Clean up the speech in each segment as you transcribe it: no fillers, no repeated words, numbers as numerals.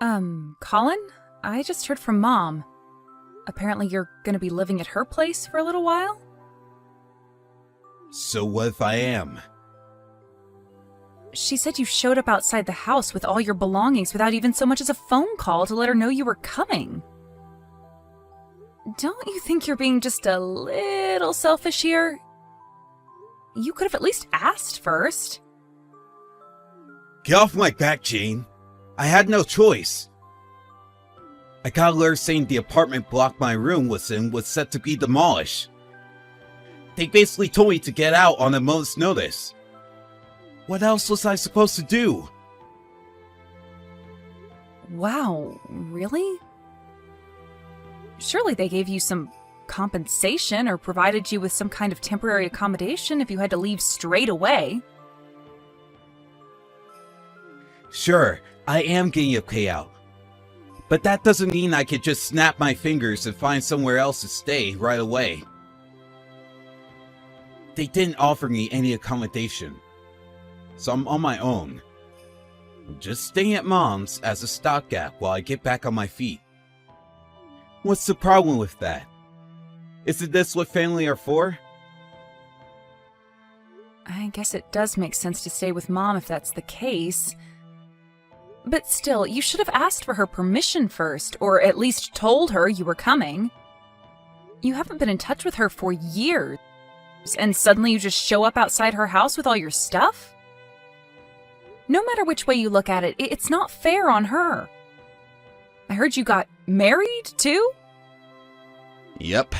Colin? I just heard from Mom. Apparently you're gonna be living at her place for a little while? So what if I am? She said you showed up outside the house with all your belongings without even so much as a phone call to let her know you were coming. Don't you think you're being just a little selfish here? You could have at least asked first. Get off my back, Jane. I had no choice. I got a letter saying the apartment block my room was in was set to be demolished. They basically told me to get out on a moment's notice. What else was I supposed to do? Wow, really? Surely they gave you some compensation or provided you with some kind of temporary accommodation if you had to leave straight away. Sure, I am getting a payout. But that doesn't mean I could just snap my fingers and find somewhere else to stay right away. They didn't offer me any accommodation, so I'm on my own. I'm just staying at Mom's as a stopgap while I get back on my feet. What's the problem with that? Isn't this what family are for? I guess it does make sense to stay with Mom if that's the case. But still, you should have asked for her permission first, or at least told her you were coming. You haven't been in touch with her for years, and suddenly you just show up outside her house with all your stuff? No matter which way you look at it, it's not fair on her. I heard you got married, too? Yep,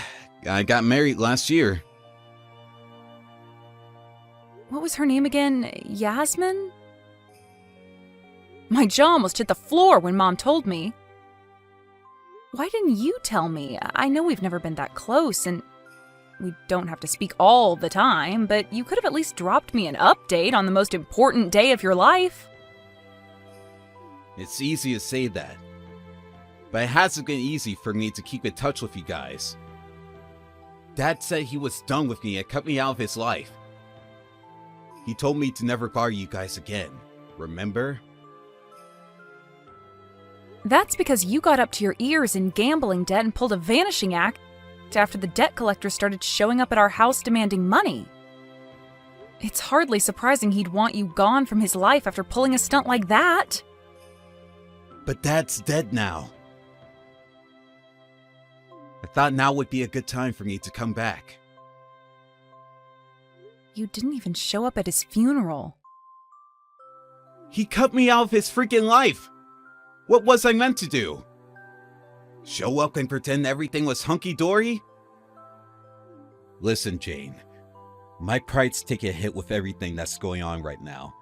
I got married last year. What was her name again? Yasmin? My jaw almost hit the floor when Mom told me. Why didn't you tell me? I know we've never been that close, and we don't have to speak all the time, but you could have at least dropped me an update on the most important day of your life. It's easy to say that, but it hasn't been easy for me to keep in touch with you guys. Dad said he was done with me and cut me out of his life. He told me to never bother you guys again, remember? That's because you got up to your ears in gambling debt and pulled a vanishing act after the debt collector started showing up at our house demanding money. It's hardly surprising he'd want you gone from his life after pulling a stunt like that. But Dad's dead now. I thought now would be a good time for me to come back. You didn't even show up at his funeral. He cut me out of his freaking life! What was I meant to do? Show up and pretend everything was hunky-dory? Listen, Jane. My pride's taking a hit with everything that's going on right now.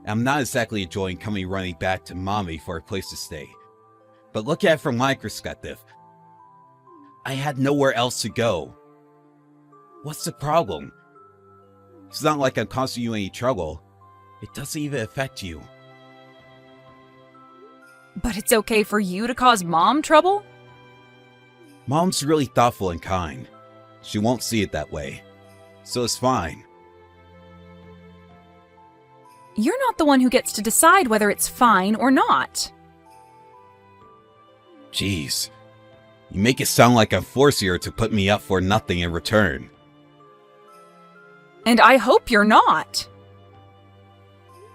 I'm not exactly enjoying coming running back to Mommy for a place to stay. But look at it from my perspective. I had nowhere else to go. What's the problem? It's not like I'm causing you any trouble. It doesn't even affect you. But it's okay for you to cause Mom trouble? Mom's really thoughtful and kind. She won't see it that way. So it's fine. You're not the one who gets to decide whether it's fine or not. Jeez. You make it sound like I'm forcing her to put me up for nothing in return. And I hope you're not.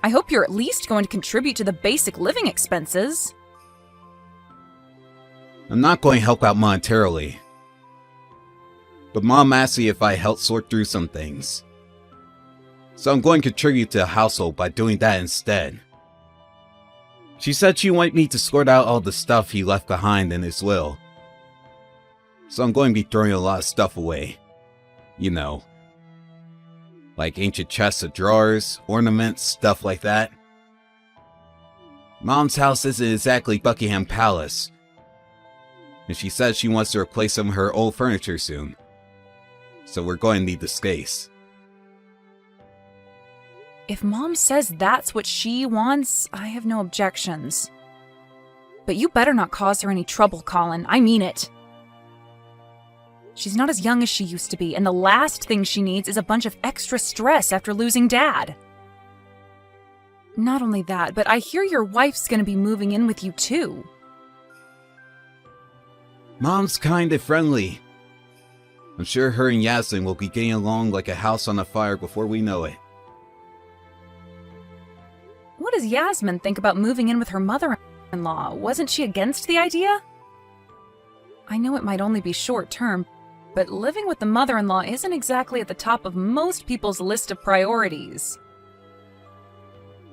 I hope you're at least going to contribute to the basic living expenses. I'm not going to help out monetarily. But Mom asked me if I helped sort through some things. So I'm going to contribute to the household by doing that instead. She said she wanted me to sort out all the stuff he left behind in his will. So I'm going to be throwing a lot of stuff away. You know. Like ancient chests of drawers, ornaments, stuff like that. Mom's house isn't exactly Buckingham Palace. And she says she wants to replace some of her old furniture soon. So we're going to need the space. If Mom says that's what she wants, I have no objections. But you better not cause her any trouble, Colin. I mean it. She's not as young as she used to be, and the last thing she needs is a bunch of extra stress after losing Dad. Not only that, but I hear your wife's gonna be moving in with you too. Mom's kind and friendly. I'm sure her and Yasmin will be getting along like a house on a fire before we know it. What does Yasmin think about moving in with her mother-in-law? Wasn't she against the idea? I know it might only be short-term, but living with the mother-in-law isn't exactly at the top of most people's list of priorities.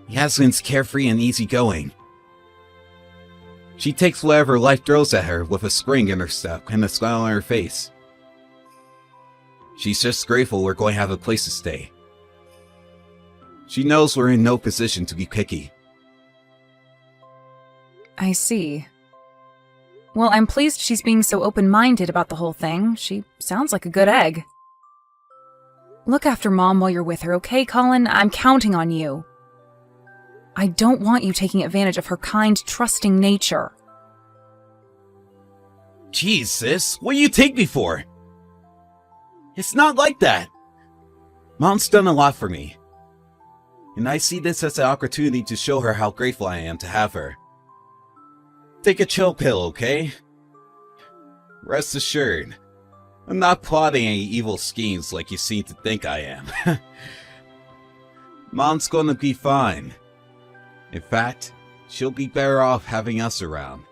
Yasmin's carefree and easygoing. She takes whatever life throws at her with a spring in her step and a smile on her face. She's just grateful we're going to have a place to stay. She knows we're in no position to be picky. I see. Well, I'm pleased she's being so open-minded about the whole thing. She sounds like a good egg. Look after Mom while you're with her, okay, Colin? I'm counting on you. I don't want you taking advantage of her kind, trusting nature. Jeez, sis, what do you take me for? It's not like that. Mom's done a lot for me. And I see this as an opportunity to show her how grateful I am to have her. Take a chill pill, okay? Rest assured, I'm not plotting any evil schemes like you seem to think I am. Mom's gonna be fine. In fact, she'll be better off having us around.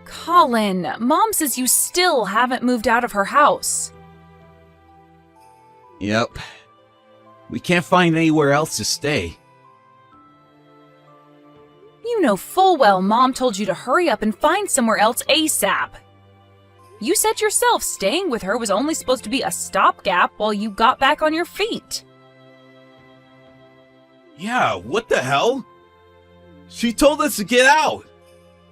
Colin, Mom says you still haven't moved out of her house. Yep. We can't find anywhere else to stay. You know full well Mom told you to hurry up and find somewhere else ASAP. You said yourself staying with her was only supposed to be a stopgap while you got back on your feet. Yeah, what the hell? She told us to get out!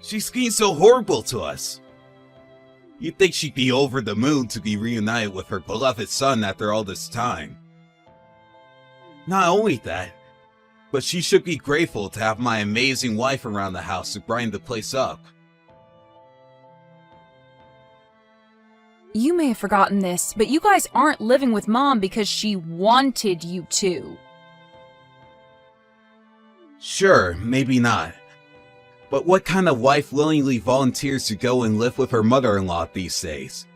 She's being so horrible to us. You'd think she'd be over the moon to be reunited with her beloved son after all this time. Not only that, but she should be grateful to have my amazing wife around the house to brighten the place up. You may have forgotten this, but you guys aren't living with Mom because she wanted you to. Sure, maybe not. But what kind of wife willingly volunteers to go and live with her mother-in-law these days?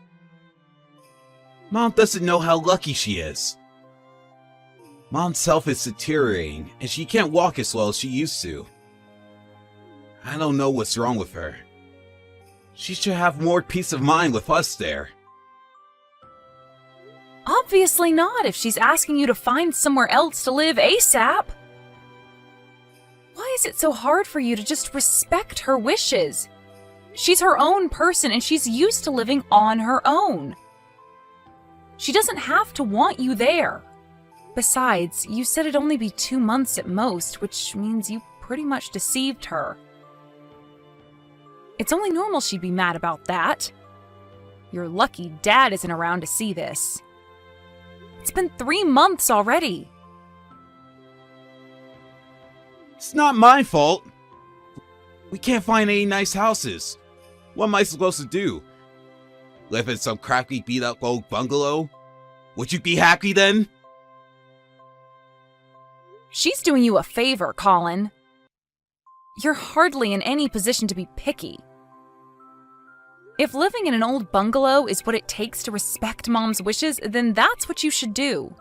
Mom doesn't know how lucky she is. Mom's health is deteriorating, and she can't walk as well as she used to. I don't know what's wrong with her. She should have more peace of mind with us there. Obviously not if she's asking you to find somewhere else to live ASAP. Why is it so hard for you to just respect her wishes? She's her own person and she's used to living on her own. She doesn't have to want you there. Besides, you said it'd only be 2 months at most, which means you pretty much deceived her. It's only normal she'd be mad about that. You're lucky Dad isn't around to see this. It's been 3 months already. It's not my fault. We can't find any nice houses. What am I supposed to do? Live in some crappy beat-up old bungalow? Would you be happy then? She's doing you a favor, Colin. You're hardly in any position to be picky. If living in an old bungalow is what it takes to respect Mom's wishes, then that's what you should do.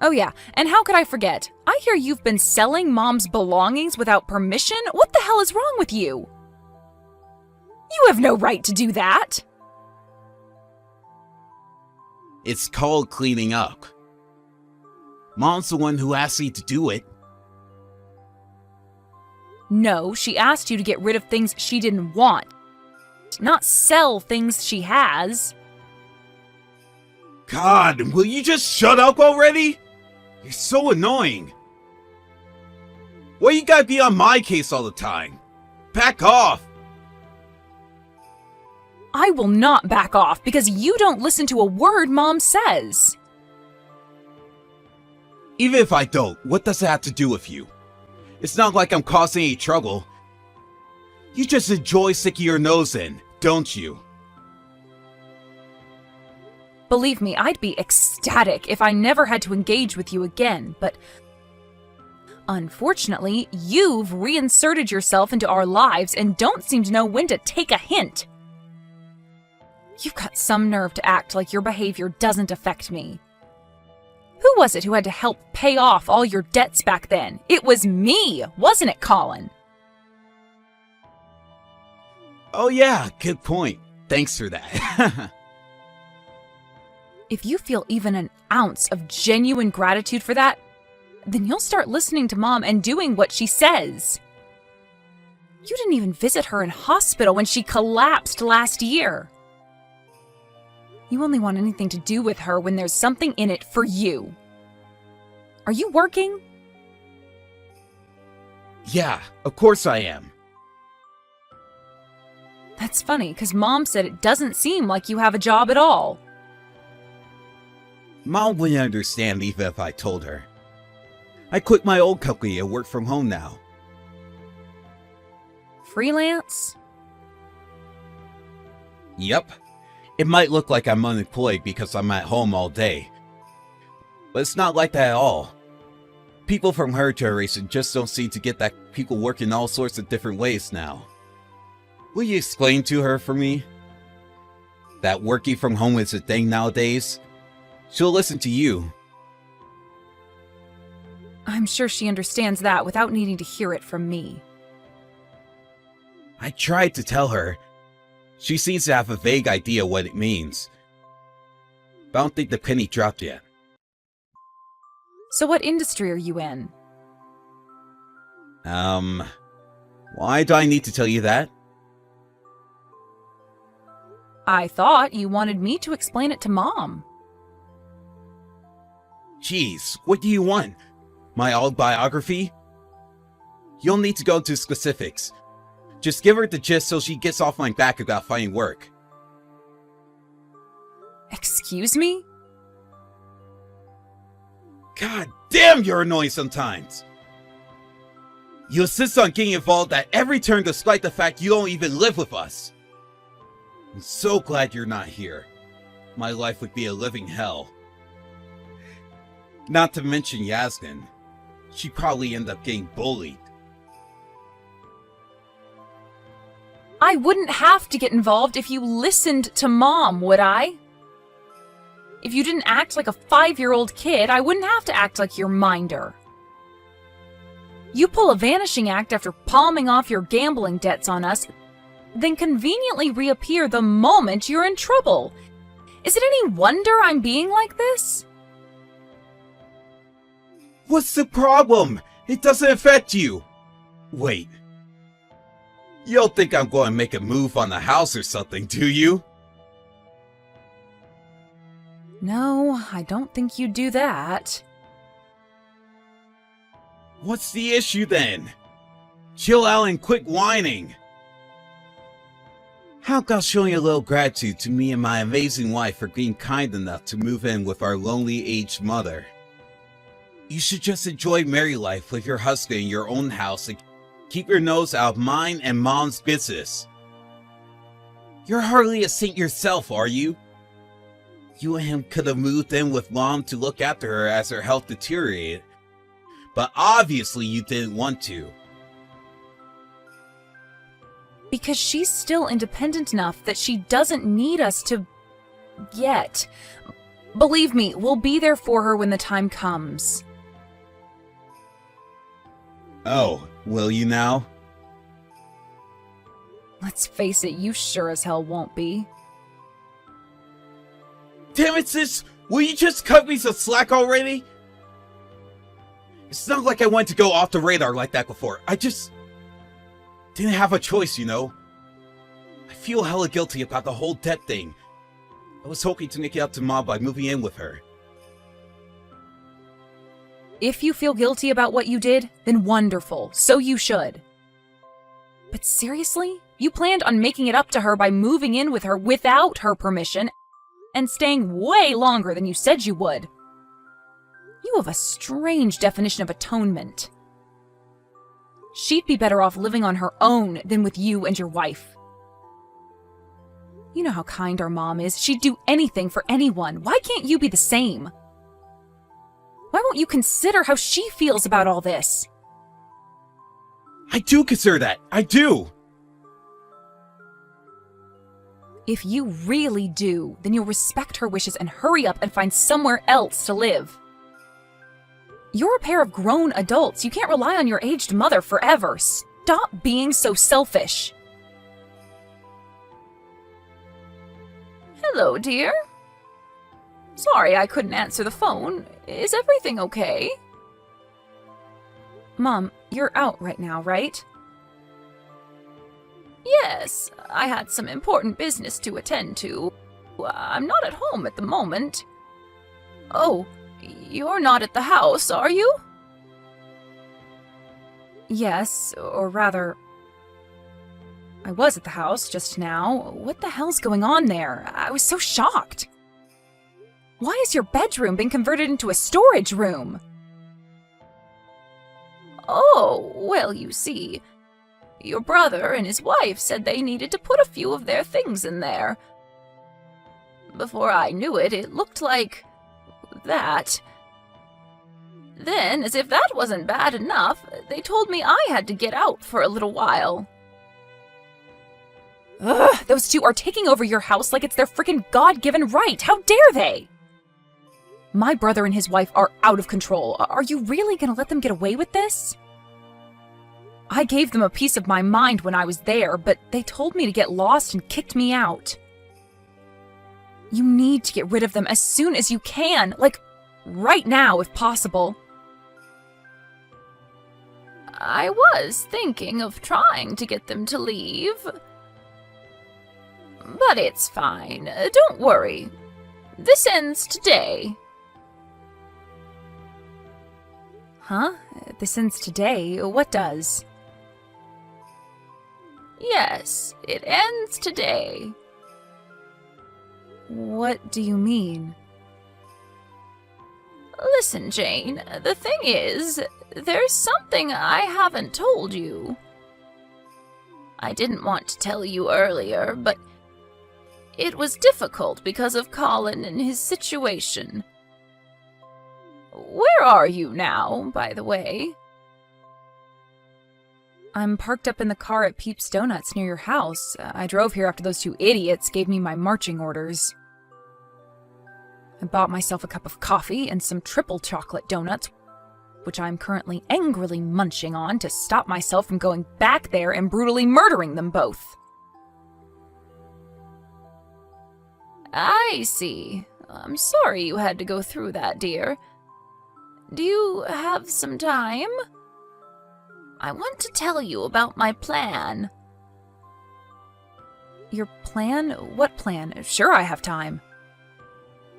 Oh yeah, and how could I forget? I hear you've been selling Mom's belongings without permission? What the hell is wrong with you? You have no right to do that! It's called cleaning up. Mom's the one who asked me to do it. No, she asked you to get rid of things she didn't want, not sell things she has. God, will you just shut up already? You're so annoying. Why you gotta be on my case all the time? Back off! I will not back off because you don't listen to a word Mom says. Even if I don't, what does it have to do with you? It's not like I'm causing any trouble. You just enjoy sticking your nose in, don't you? Believe me, I'd be ecstatic if I never had to engage with you again, but unfortunately, you've reinserted yourself into our lives and don't seem to know when to take a hint. You've got some nerve to act like your behavior doesn't affect me. Who was it who had to help pay off all your debts back then? It was me, wasn't it, Colin? Oh yeah, good point. Thanks for that. If you feel even an ounce of genuine gratitude for that, then you'll start listening to Mom and doing what she says. You didn't even visit her in hospital when she collapsed last year. You only want anything to do with her when there's something in it for you. Are you working? Yeah, of course I am. That's funny, because Mom said it doesn't seem like you have a job at all. Mom wouldn't understand even if I told her. I quit my old company and work from home now. Freelance? Yep. It might look like I'm unemployed because I'm at home all day. But it's not like that at all. People from her generation just don't seem to get that people work in all sorts of different ways now. Will you explain to her for me? That working from home is a thing nowadays? She'll listen to you. I'm sure she understands that without needing to hear it from me. I tried to tell her. She seems to have a vague idea what it means. But I don't think the penny dropped yet. So what industry are you in? Why do I need to tell you that? I thought you wanted me to explain it to Mom. Jeez, what do you want? My autobiography? You'll need to go into specifics. Just give her the gist so she gets off my back about finding work. Excuse me? God damn, you're annoying sometimes. You insist on getting involved at every turn despite the fact you don't even live with us. I'm so glad you're not here. My life would be a living hell. Not to mention Yasmin. She'd probably end up getting bullied. I wouldn't have to get involved if you listened to Mom, would I? If you didn't act like a 5-year-old kid, I wouldn't have to act like your minder. You pull a vanishing act after palming off your gambling debts on us, then conveniently reappear the moment you're in trouble. Is it any wonder I'm being like this? What's the problem? It doesn't affect you. Wait. You don't think I'm going to make a move on the house or something, do you? No, I don't think you'd do that. What's the issue then? Chill out and quit whining. How about showing a little gratitude to me and my amazing wife for being kind enough to move in with our lonely aged mother? You should just enjoy married life with your husband in your own house and keep your nose out of mine and Mom's business. You're hardly a saint yourself, are you? You and him could have moved in with Mom to look after her as her health deteriorated, but obviously you didn't want to. Because she's still independent enough that she doesn't need us to... yet. Believe me, we'll be there for her when the time comes. Oh, will you now? Let's face it, you sure as hell won't be. Damn it, sis! Will you just cut me some slack already? It's not like I wanted to go off the radar like that before. I just... didn't have a choice, you know? I feel hella guilty about the whole debt thing. I was hoping to make it up to Mom by moving in with her. If you feel guilty about what you did, then wonderful. So you should. But seriously? You planned on making it up to her by moving in with her without her permission and staying way longer than you said you would. You have a strange definition of atonement. She'd be better off living on her own than with you and your wife. You know how kind our mom is. She'd do anything for anyone. Why can't you be the same? Why won't you consider how she feels about all this? I do consider that. I do. If you really do, then you'll respect her wishes and hurry up and find somewhere else to live. You're a pair of grown adults. You can't rely on your aged mother forever. Stop being so selfish. Hello, dear. Sorry I couldn't answer the phone. Is everything okay? Mom, you're out right now, right? Yes, I had some important business to attend to. I'm not at home at the moment. Oh, you're not at the house, are you? Yes, or rather, I was at the house just now. What the hell's going on there? I was so shocked. Why has your bedroom been converted into a storage room? Oh, well, you see, your brother and his wife said they needed to put a few of their things in there. Before I knew it, it looked like that. Then, as if that wasn't bad enough, they told me I had to get out for a little while. Ugh, those two are taking over your house like it's their freaking God-given right. How dare they? My brother and his wife are out of control. Are you really gonna let them get away with this? I gave them a piece of my mind when I was there, but they told me to get lost and kicked me out. You need to get rid of them as soon as you can, like right now if possible. I was thinking of trying to get them to leave. But it's fine. Don't worry. This ends today. Huh? This ends today? What does? Yes, it ends today. What do you mean? Listen, Jane, the thing is, there's something I haven't told you. I didn't want to tell you earlier, but it was difficult because of Colin and his situation. Where are you now, by the way? I'm parked up in the car at Peeps Donuts near your house. I drove here after those two idiots gave me my marching orders. I bought myself a cup of coffee and some triple chocolate donuts, which I'm currently angrily munching on to stop myself from going back there and brutally murdering them both. I see. I'm sorry you had to go through that, dear. Do you have some time? I want to tell you about my plan. Your plan? What plan? Sure, I have time.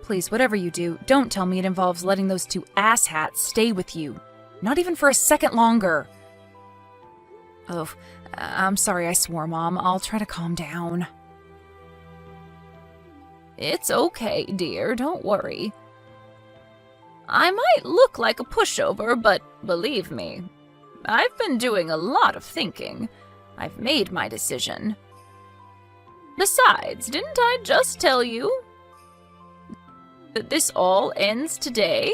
Please, whatever you do, don't tell me it involves letting those two asshats stay with you. Not even for a second longer. Oh, I'm sorry I swore, Mom. I'll try to calm down. It's okay, dear. Don't worry. I might look like a pushover, but believe me, I've been doing a lot of thinking. I've made my decision. Besides, didn't I just tell you that this all ends today?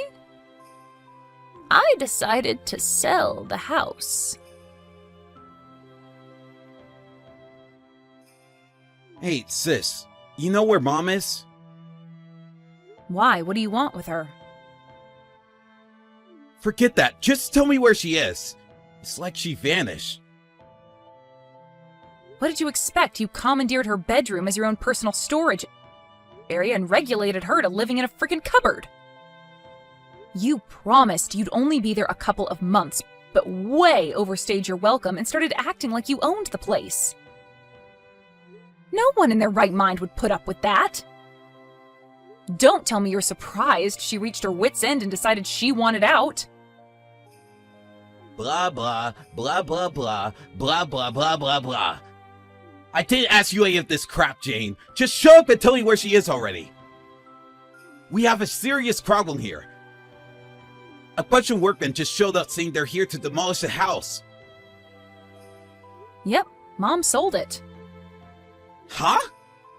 I decided to sell the house. Hey, sis, you know where Mom is? Why? What do you want with her? Forget that. Just tell me where she is. It's like she vanished. What did you expect? You commandeered her bedroom as your own personal storage area and regulated her to living in a freaking cupboard. You promised you'd only be there a couple of months, but way overstayed your welcome and started acting like you owned the place. No one in their right mind would put up with that. Don't tell me you're surprised she reached her wit's end and decided she wanted out. Blah, blah, blah, blah, blah, blah, blah, blah, blah, blah. I didn't ask you any of this crap, Jane. Just show up and tell me where she is already. We have a serious problem here. A bunch of workmen just showed up saying they're here to demolish the house. Yep, Mom sold it. Huh?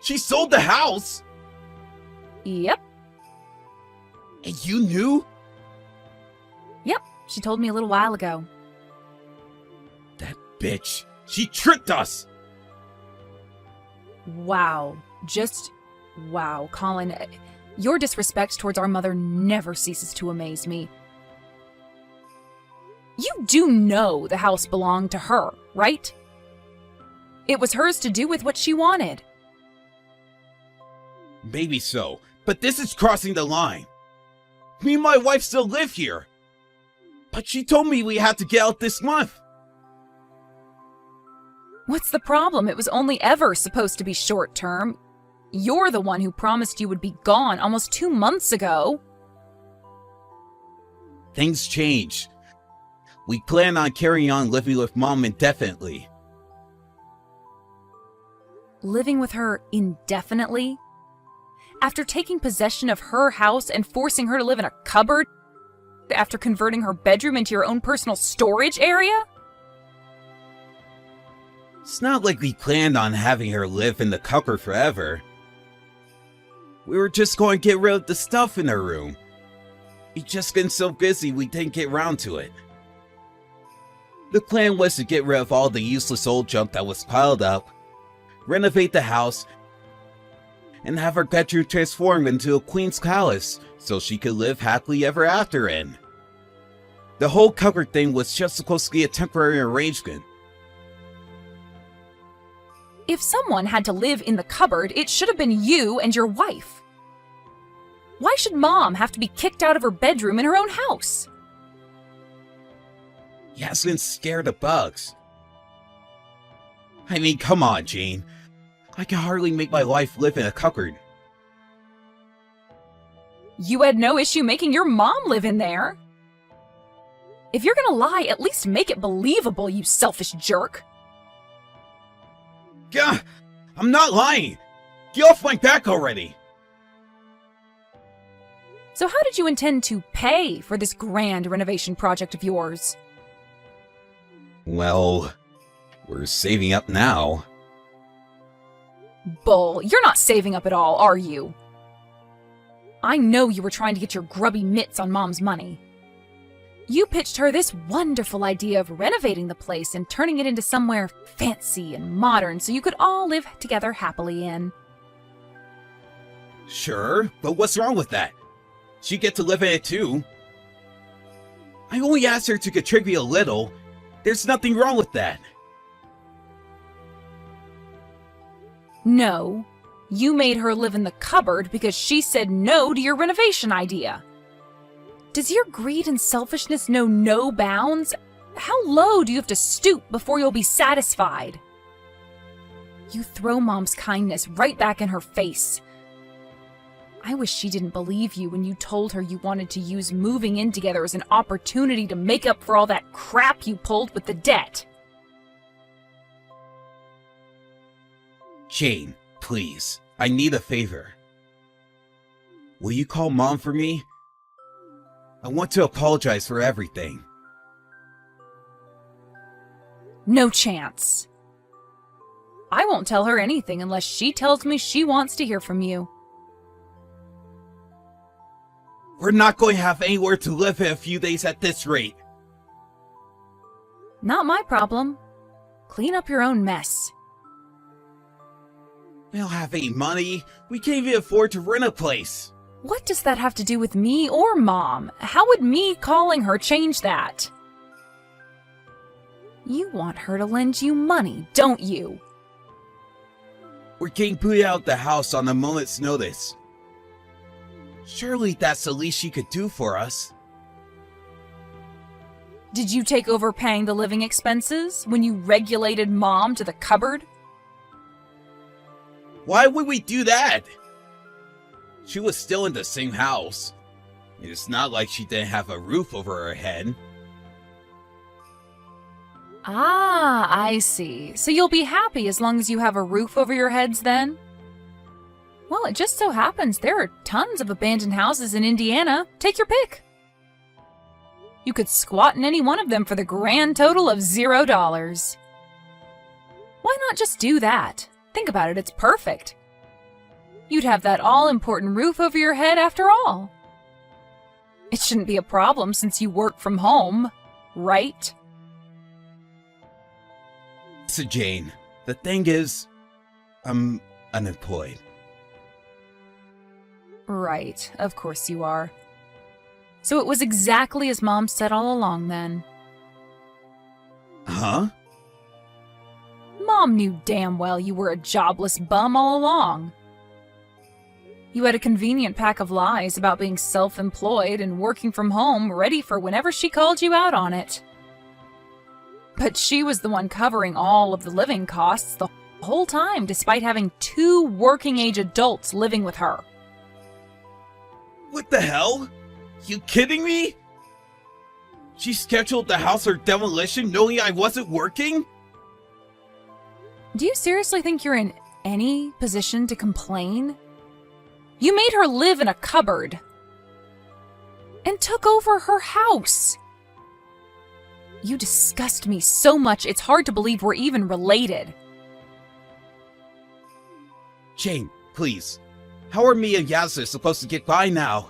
She sold the house! Yep. And you knew? Yep. She told me a little while ago. That bitch. She tricked us! Wow. Just wow, Colin. Your disrespect towards our mother never ceases to amaze me. You do know the house belonged to her, right? It was hers to do with what she wanted. Maybe so, but this is crossing the line. Me and my wife still live here. But she told me we had to get out this month. What's the problem? It was only ever supposed to be short term. You're the one who promised you would be gone almost 2 months ago. Things change. We plan on carrying on living with Mom indefinitely. Living with her indefinitely? After taking possession of her house and forcing her to live in a cupboard? After converting her bedroom into your own personal storage area? It's not like we planned on having her live in the cupboard forever. We were just going to get rid of the stuff in her room. We'd just been so busy we didn't get around to it. The plan was to get rid of all the useless old junk that was piled up, renovate the house, and have her bedroom transformed into a queen's palace so she could live happily ever after in. The whole cupboard thing was just supposed to be a temporary arrangement. If someone had to live in the cupboard, it should have been you and your wife. Why should Mom have to be kicked out of her bedroom in her own house? Yasmin's scared of bugs. I mean, come on, Jane. I can hardly make my wife live in a cupboard. You had no issue making your mom live in there. If you're gonna lie, at least make it believable, you selfish jerk. Gah! I'm not lying! Get off my back already! So how did you intend to pay for this grand renovation project of yours? Well, we're saving up now. Bull, you're not saving up at all, are you? I know you were trying to get your grubby mitts on Mom's money. You pitched her this wonderful idea of renovating the place and turning it into somewhere fancy and modern so you could all live together happily in. Sure, but what's wrong with that? She'd get to live in it too. I only asked her to contribute a little. There's nothing wrong with that. No, you made her live in the cupboard because she said no to your renovation idea. Does your greed and selfishness know no bounds? How low do you have to stoop before you'll be satisfied? You throw Mom's kindness right back in her face. I wish she didn't believe you when you told her you wanted to use moving in together as an opportunity to make up for all that crap you pulled with the debt. Jane, please, I need a favor. Will you call Mom for me? I want to apologize for everything. No chance. I won't tell her anything unless she tells me she wants to hear from you. We're not going to have anywhere to live in a few days at this rate. Not my problem. Clean up your own mess. We don't have any money. We can't even afford to rent a place. What does that have to do with me or Mom? How would me calling her change that? You want her to lend you money, don't you? We're getting booted out of the house on a moment's notice. Surely that's the least she could do for us. Did you take over paying the living expenses when you regulated Mom to the cupboard? Why would we do that? She was still in the same house. It's not like she didn't have a roof over her head. Ah, I see. So you'll be happy as long as you have a roof over your heads then? Well, it just so happens there are tons of abandoned houses in Indiana. Take your pick. You could squat in any one of them for the grand total of $0. Why not just do that? Think about it, it's perfect. You'd have that all-important roof over your head after all. It shouldn't be a problem since you work from home, right? So Jane, the thing is, I'm unemployed. Right, of course you are. So it was exactly as Mom said all along then. Huh? Mom knew damn well you were a jobless bum all along. You had a convenient pack of lies about being self-employed and working from home, ready for whenever she called you out on it. But she was the one covering all of the living costs the whole time, despite having 2 working-age adults living with her. What the hell? You kidding me? She scheduled the house for demolition knowing I wasn't working? Do you seriously think you're in any position to complain? You made her live in a cupboard and took over her house. You disgust me so much it's hard to believe we're even related. Jane, please. How are me and Yasser supposed to get by now?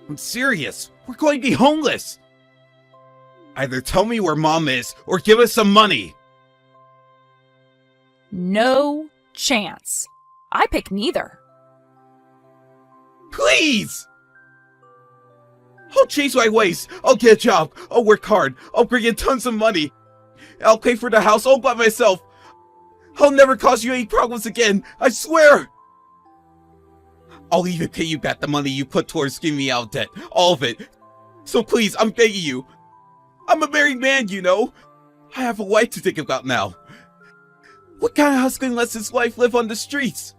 I'm serious. We're going to be homeless. Either tell me where Mom is or give us some money. No chance. I pick neither. Please! I'll change my ways. I'll get a job. I'll work hard. I'll bring in tons of money. I'll pay for the house all by myself. I'll never cause you any problems again. I swear. I'll even pay you back the money you put towards getting me out of debt. All of it. So please, I'm begging you. I'm a married man, you know. I have a wife to think about now. What kind of husband lets his wife live on the streets?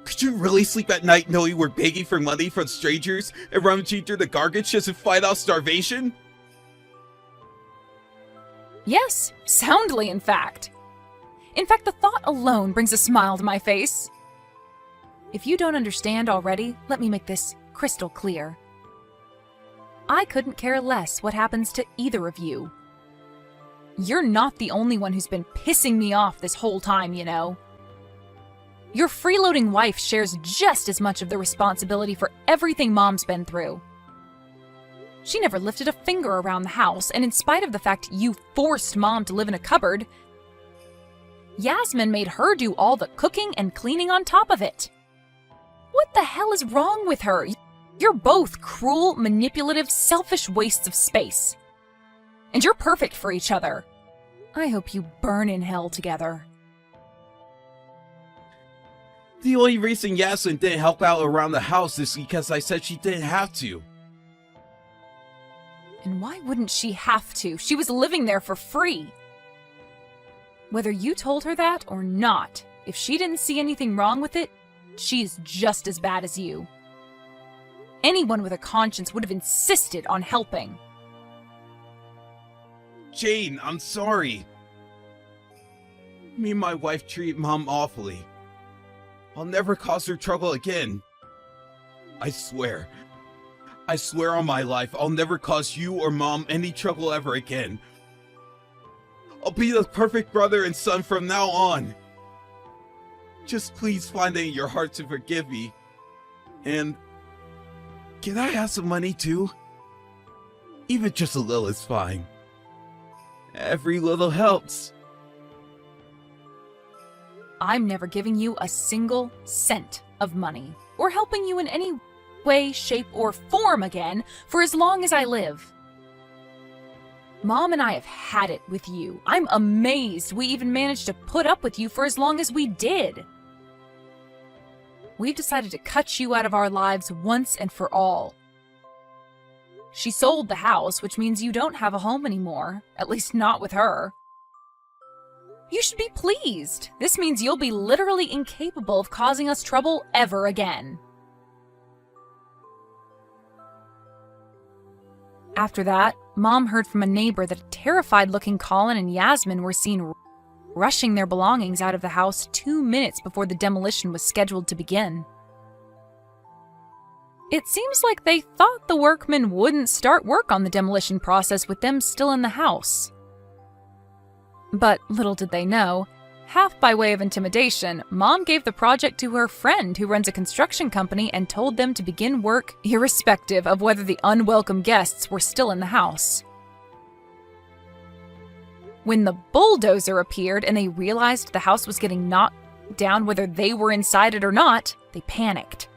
Could you really sleep at night knowing we're begging for money from strangers and rummaging through the garbage just to fight off starvation? Yes, soundly in fact. In fact, the thought alone brings a smile to my face. If you don't understand already, let me make this crystal clear. I couldn't care less what happens to either of you. You're not the only one who's been pissing me off this whole time, you know. Your freeloading wife shares just as much of the responsibility for everything Mom's been through. She never lifted a finger around the house, and in spite of the fact you forced Mom to live in a cupboard, Yasmin made her do all the cooking and cleaning on top of it. What the hell is wrong with her? You're both cruel, manipulative, selfish wastes of space. And you're perfect for each other. I hope you burn in hell together. The only reason Yasmin didn't help out around the house is because I said she didn't have to. And why wouldn't she have to? She was living there for free. Whether you told her that or not, if she didn't see anything wrong with it, she's just as bad as you. Anyone with a conscience would have insisted on helping. Jane, I'm sorry. Me and my wife treat Mom awfully. I'll never cause her trouble again. I swear. I swear on my life, I'll never cause you or Mom any trouble ever again. I'll be the perfect brother and son from now on. Just please find it in your heart to forgive me. And can I have some money too? Even just a little is fine. Every little helps. I'm never giving you a single cent of money, or helping you in any way, shape, or form again for as long as I live. Mom and I have had it with you. I'm amazed we even managed to put up with you for as long as we did. We've decided to cut you out of our lives once and for all. She sold the house, which means you don't have a home anymore, at least not with her. You should be pleased. This means you'll be literally incapable of causing us trouble ever again. After that, Mom heard from a neighbor that a terrified-looking Colin and Yasmin were seen rushing their belongings out of the house 2 minutes before the demolition was scheduled to begin. It seems like they thought the workmen wouldn't start work on the demolition process with them still in the house. But little did they know, Half by way of intimidation, Mom gave the project to her friend who runs a construction company and told them to begin work irrespective of whether the unwelcome guests were still in the house. When the bulldozer appeared and they realized the house was getting knocked down whether they were inside it or not, they panicked,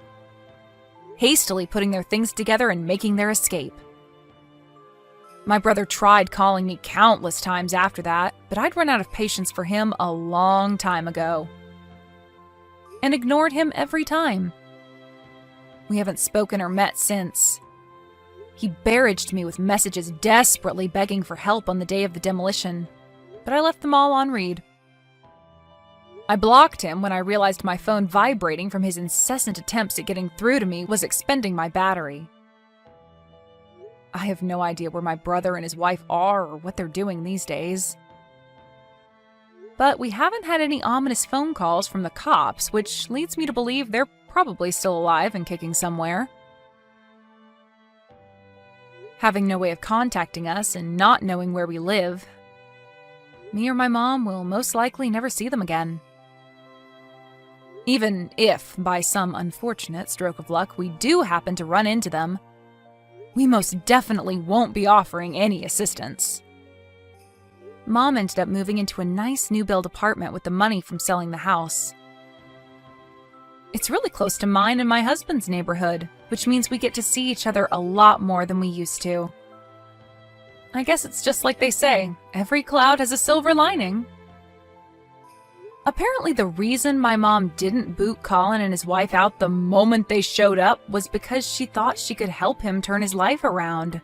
hastily putting their things together and making their escape. My brother tried calling me countless times after that, but I'd run out of patience for him a long time ago, and ignored him every time. We haven't spoken or met since. He barraged me with messages desperately begging for help on the day of the demolition, but I left them all on read. I blocked him when I realized my phone vibrating from his incessant attempts at getting through to me was expending my battery. I have no idea where my brother and his wife are or what they're doing these days. But we haven't had any ominous phone calls from the cops, which leads me to believe they're probably still alive and kicking somewhere. Having no way of contacting us and not knowing where we live, me or my mom will most likely never see them again. Even if, by some unfortunate stroke of luck, we do happen to run into them, we most definitely won't be offering any assistance. Mom ended up moving into a nice new build apartment with the money from selling the house. It's really close to mine and my husband's neighborhood, which means we get to see each other a lot more than we used to. I guess it's just like they say, every cloud has a silver lining. Apparently the reason my mom didn't boot Colin and his wife out the moment they showed up was because she thought she could help him turn his life around.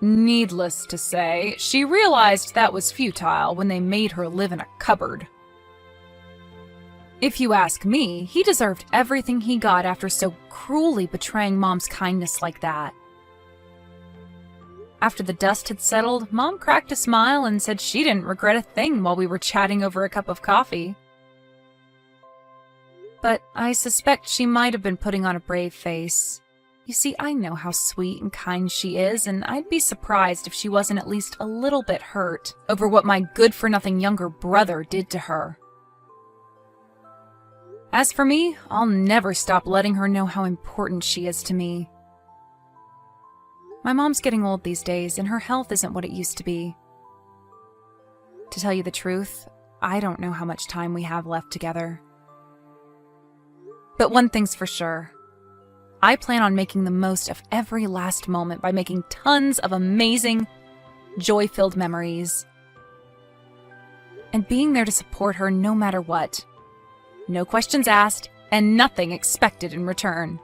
Needless to say, she realized that was futile when they made her live in a cupboard. If you ask me, he deserved everything he got after so cruelly betraying Mom's kindness like that. After the dust had settled, Mom cracked a smile and said she didn't regret a thing while we were chatting over a cup of coffee. But I suspect she might have been putting on a brave face. You see, I know how sweet and kind she is, and I'd be surprised if she wasn't at least a little bit hurt over what my good-for-nothing younger brother did to her. As for me, I'll never stop letting her know how important she is to me. My mom's getting old these days, and her health isn't what it used to be. To tell you the truth, I don't know how much time we have left together. But one thing's for sure. I plan on making the most of every last moment by making tons of amazing, joy-filled memories. And being there to support her no matter what. No questions asked, and nothing expected in return.